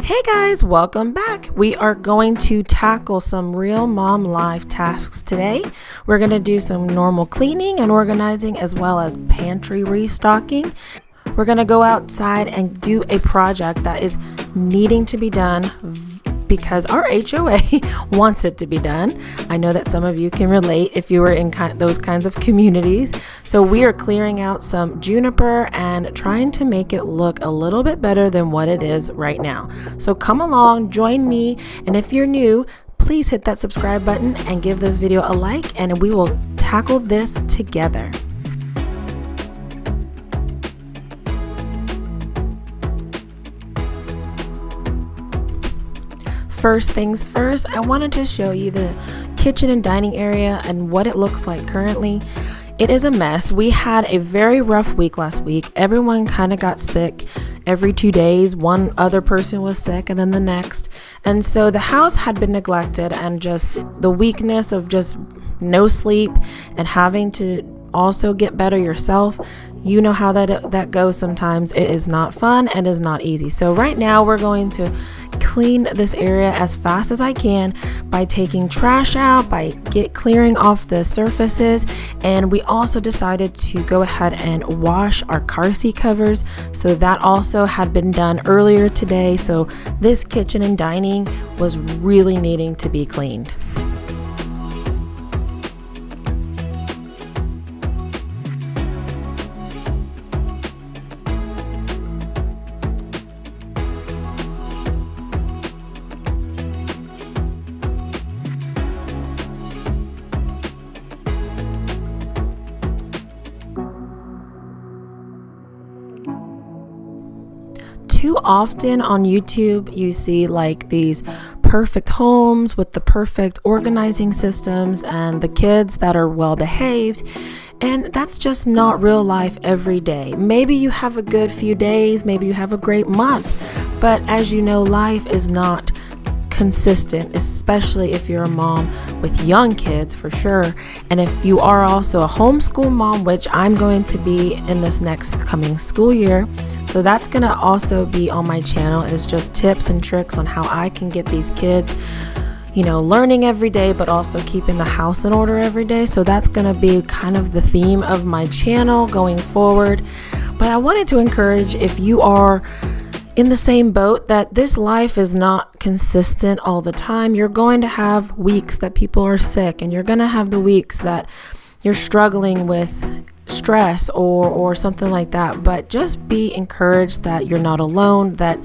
Hey guys, welcome back. We are going to tackle some real mom life tasks today. We're going to do some normal cleaning and organizing as well as pantry restocking. We're going to go outside and do a project that is needing to be done because our HOA wants it to be done. I know that some of you can relate if you were in those kinds of communities. So we are clearing out some juniper and trying to make it look a little bit better than what it is right now. So come along, join me, and if you're new, please hit that subscribe button and give this video a like, and we will tackle this together. First things first, I wanted to show you the kitchen and dining area and what it looks like currently. It is a mess. We had a very rough week last week. Everyone kind of got sick every 2 days. One other person was sick and then the next. And so the house had been neglected, and just the weakness of just no sleep and having to also get better yourself. You know how that goes sometimes. It is not fun and is not easy. So right now we're going to clean this area as fast as I can by taking trash out, by clearing off the surfaces, and we also decided to go ahead and wash our car seat covers. So that also had been done earlier today. So this kitchen and dining was really needing to be cleaned. Too often on YouTube, you see like these perfect homes with the perfect organizing systems and the kids that are well behaved. And that's just not real life every day. Maybe you have a good few days, maybe you have a great month, but as you know, life is not consistent, especially if you're a mom with young kids for sure. And if you are also a homeschool mom, which I'm going to be in this next coming school year, so that's going to also be on my channel, is just tips and tricks on how I can get these kids, learning every day, but also keeping the house in order every day. So that's going to be kind of the theme of my channel going forward. But I wanted to encourage, if you are in the same boat, that this life is not consistent all the time. You're going to have weeks that people are sick, and you're going to have the weeks that you're struggling with stress or something like that. But just be encouraged that you're not alone, that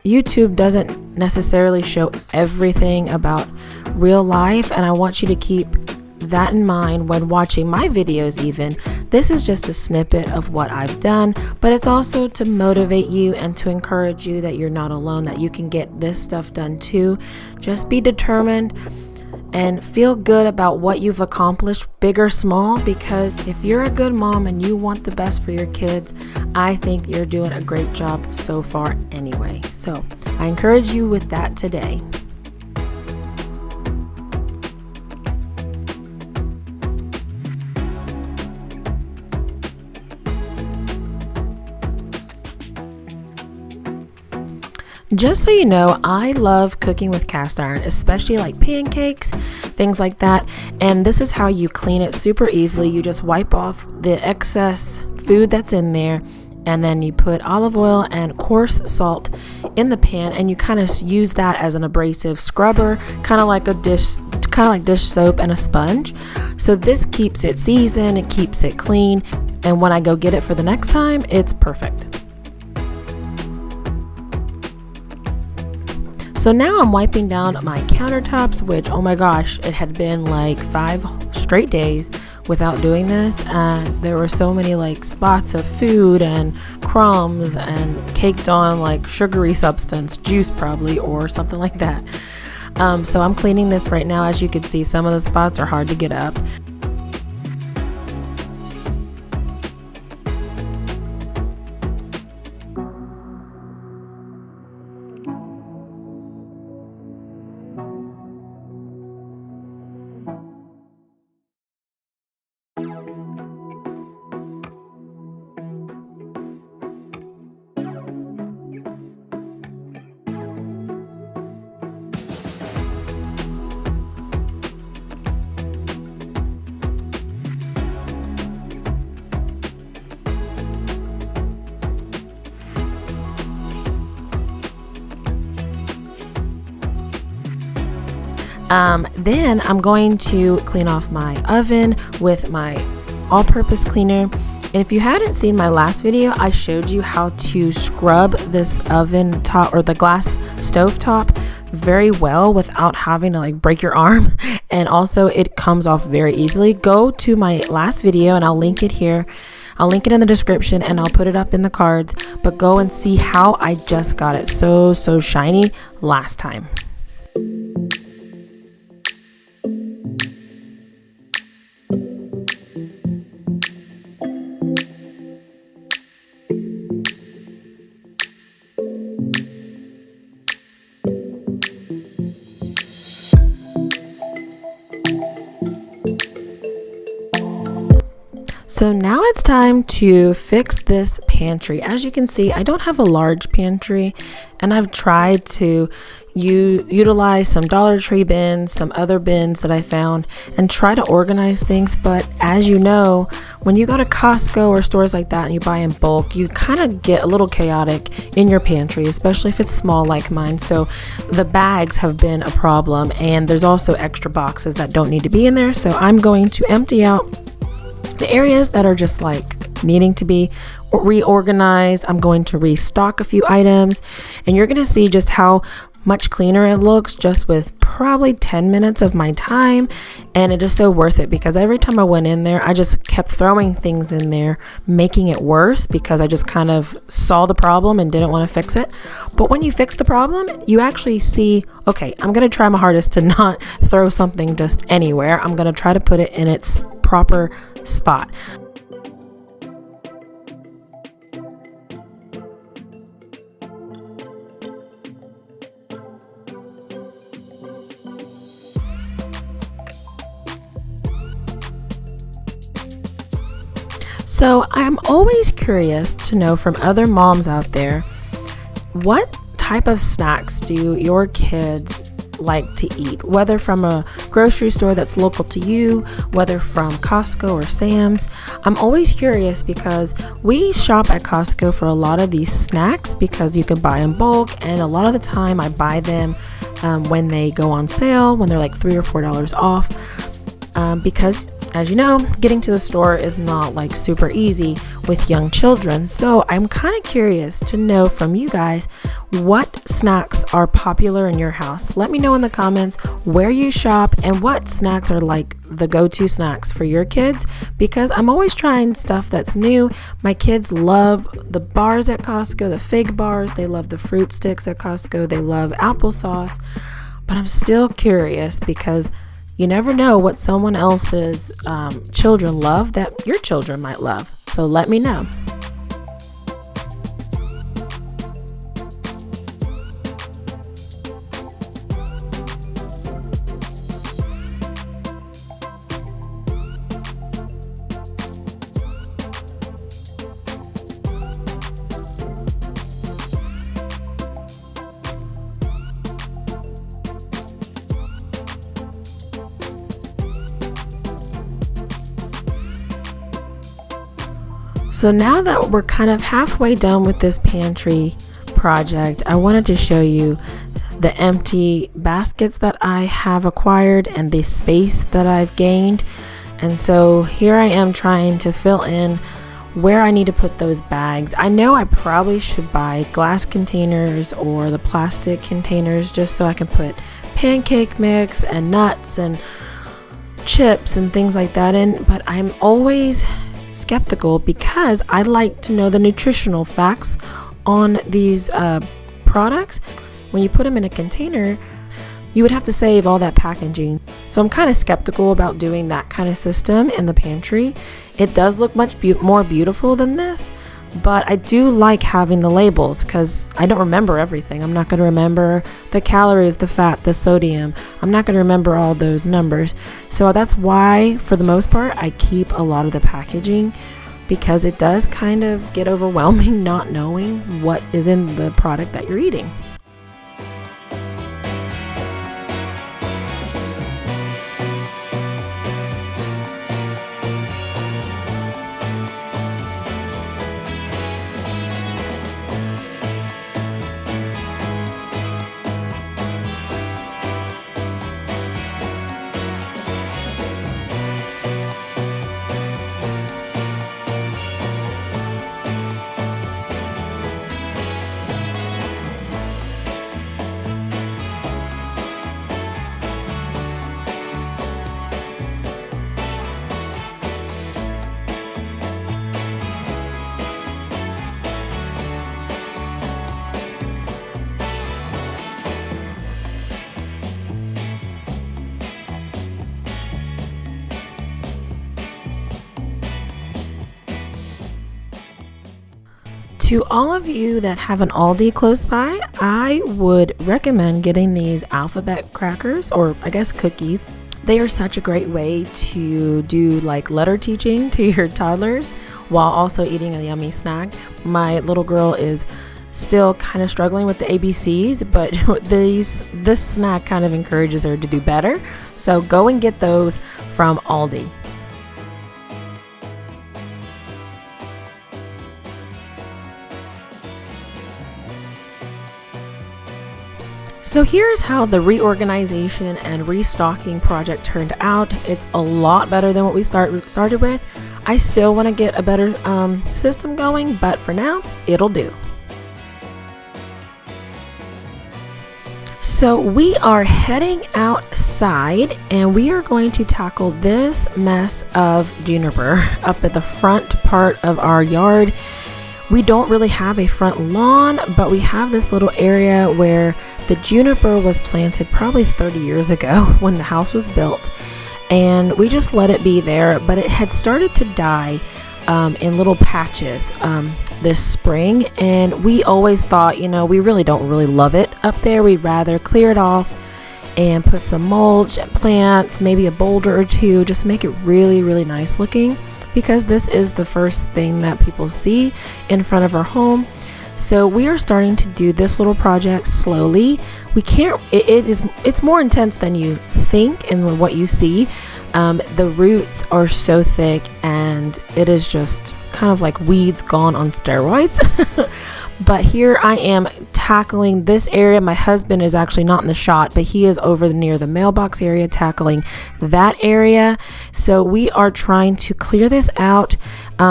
YouTube doesn't necessarily show everything about real life, and I want you to keep that in mind when watching my videos. Even this is just a snippet of what I've done, but it's also to motivate you and to encourage you that you're not alone, that you can get this stuff done too. Just be determined and feel good about what you've accomplished, big or small, because if you're a good mom and you want the best for your kids, I think you're doing a great job so far anyway. So I encourage you with that today. Just so you know, I love cooking with cast iron, especially like pancakes, things like that. And this is how you clean it super easily. You just wipe off the excess food that's in there, and then you put olive oil and coarse salt in the pan, and you kind of use that as an abrasive scrubber, kind of like dish soap and a sponge. So this keeps it seasoned, it keeps it clean, and when I go get it for the next time, it's perfect. So now I'm wiping down my countertops, which, oh my gosh, it had been like 5 straight days without doing this, and there were so many like spots of food and crumbs and caked on like sugary substance, juice probably, or something like that. So I'm cleaning this right now. As you can see, some of the spots are hard to get up. Then I'm going to clean off my oven with my all-purpose cleaner. And if you hadn't seen my last video, I showed you how to scrub this oven top or the glass stove top very well without having to like break your arm. And also it comes off very easily. Go to my last video and I'll link it here. I'll link it in the description and I'll put it up in the cards, but go and see how I just got it so shiny last time. So now it's time to fix this pantry. As you can see, I don't have a large pantry, and I've tried to utilize some Dollar Tree bins, some other bins that I found, and try to organize things. But as you know, when you go to Costco or stores like that and you buy in bulk, you kind of get a little chaotic in your pantry, especially if it's small like mine. So the bags have been a problem, and there's also extra boxes that don't need to be in there. So I'm going to empty out the areas that are just like needing to be reorganized. I'm going to restock a few items, and you're going to see just how much cleaner it looks just with probably 10 minutes of my time. And it is so worth it because every time I went in there, I just kept throwing things in there, making it worse because I just kind of saw the problem and didn't want to fix it. But when you fix the problem, you actually see, okay, I'm going to try my hardest to not throw something just anywhere. I'm going to try to put it in its proper spot. So I'm always curious to know from other moms out there, what type of snacks do your kids like to eat, whether from a grocery store that's local to you, whether from Costco or Sam's. I'm always curious because we shop at Costco for a lot of these snacks because you can buy in bulk, and a lot of the time I buy them when they go on sale, when they're like $3 or $4 off, because as you know, getting to the store is not like super easy with young children. So I'm kind of curious to know from you guys what snacks are popular in your house. Let me know in the comments where you shop and what snacks are like the go-to snacks for your kids, because I'm always trying stuff that's new. My kids love the bars at Costco, the fig bars. They love the fruit sticks at Costco. They love applesauce. But I'm still curious because you never know what someone else's children love that your children might love. So let me know. So now that we're kind of halfway done with this pantry project, I wanted to show you the empty baskets that I have acquired and the space that I've gained. And so here I am trying to fill in where I need to put those bags. I know I probably should buy glass containers or the plastic containers just so I can put pancake mix and nuts and chips and things like that in, but I'm always skeptical because I like to know the nutritional facts on these products. When you put them in a container, you would have to save all that packaging. So I'm kind of skeptical about doing that kind of system in the pantry. It does look much more beautiful than this, but I do like having the labels because I don't remember everything. I'm not going to remember the calories, the fat, the sodium. I'm not going to remember all those numbers. So that's why, for the most part, I keep a lot of the packaging, because it does kind of get overwhelming not knowing what is in the product that you're eating. To all of you that have an Aldi close by, I would recommend getting these alphabet crackers, or I guess cookies. They are such a great way to do like letter teaching to your toddlers while also eating a yummy snack. My little girl is still kind of struggling with the ABCs, but this snack kind of encourages her to do better. So go and get those from Aldi. So here's how the reorganization and restocking project turned out. It's a lot better than what we started with. I still want to get a better system going, but for now, it'll do. So we are heading outside and we are going to tackle this mess of juniper up at the front part of our yard. We don't really have a front lawn, but we have this little area where the juniper was planted probably 30 years ago when the house was built, and we just let it be there, but it had started to die in little patches this spring, and we always thought, we really don't love it up there. We'd rather clear it off and put some mulch and plants, maybe a boulder or two, just make it really, really nice looking, because this is the first thing that people see in front of our home. So we are starting to do this little project slowly. It's more intense than you think and what you see. The roots are so thick and it is just kind of like weeds gone on steroids. But here I am tackling this area. My husband is actually not in the shot, but he is over near the mailbox area tackling that area. So we are trying to clear this out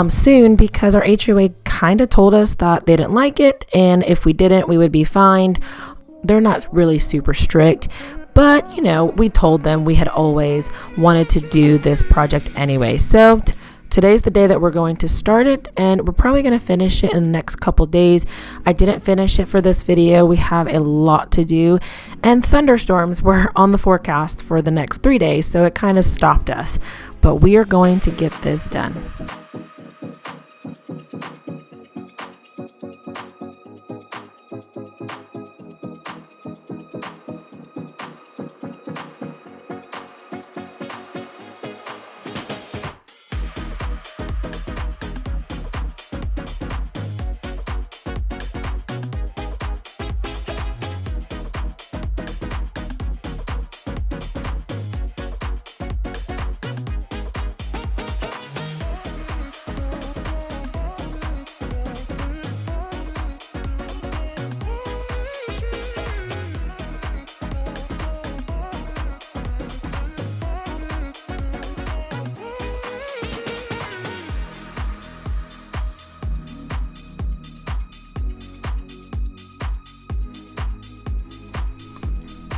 soon, because our HOA kind of told us that they didn't like it, and if we didn't, we would be fined. They're not really super strict, but we told them we had always wanted to do this project anyway. So today's the day that we're going to start it, and we're probably going to finish it in the next couple days. I didn't finish it for this video. We have a lot to do, and thunderstorms were on the forecast for the next 3 days, so it kind of stopped us. But we are going to get this done.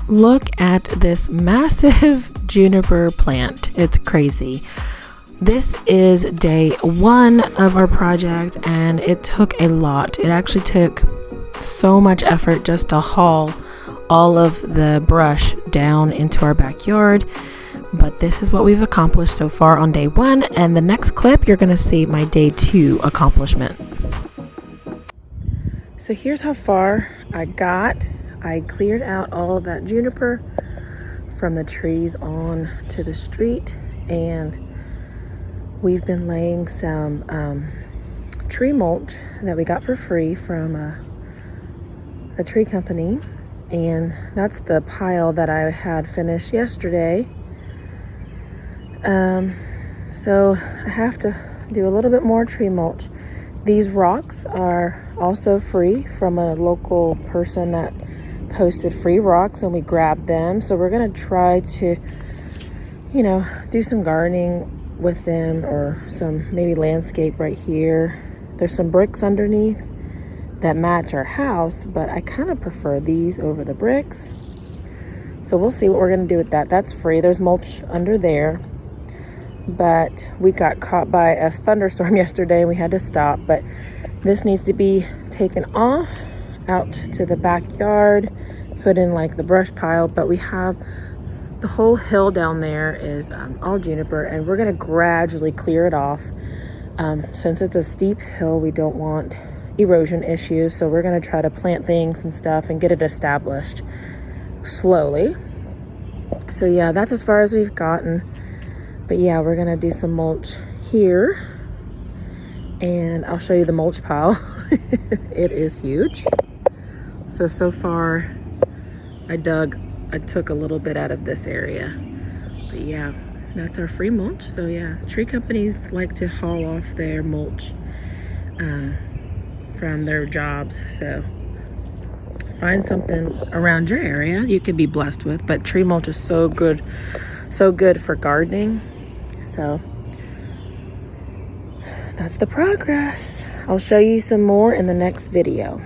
Look at this massive juniper plant. It's crazy. This is day 1 of our project, and it took a lot. It actually took so much effort just to haul all of the brush down into our backyard. But this is what we've accomplished so far on day 1, and the next clip you're going to see my day 2 accomplishment. So here's how far I got. I cleared out all of that juniper from the trees on to the street, and we've been laying some tree mulch that we got for free from a tree company, and that's the pile that I had finished yesterday. So I have to do a little bit more tree mulch. These rocks are also free from a local person that posted free rocks, and we grabbed them. So we're gonna try to, do some gardening with them, or some maybe landscape right here. There's some bricks underneath that match our house, but I kind of prefer these over the bricks. So we'll see what we're gonna do with that. That's free. There's mulch under there. But we got caught by a thunderstorm yesterday and we had to stop. But this needs to be taken off out to the backyard, put in like the brush pile. But we have the whole hill down there is all juniper, and we're gonna gradually clear it off. Since it's a steep hill, we don't want erosion issues. So we're going to try to plant things and stuff and get it established slowly. So yeah, that's as far as we've gotten. But yeah, we're going to do some mulch here. And I'll show you the mulch pile. It is huge. So far I took a little bit out of this area. But yeah, that's our free mulch. So yeah, tree companies like to haul off their mulch from their jobs. So find something around your area you could be blessed with. But tree mulch is so good for gardening. So that's the progress. I'll show you some more in the next video.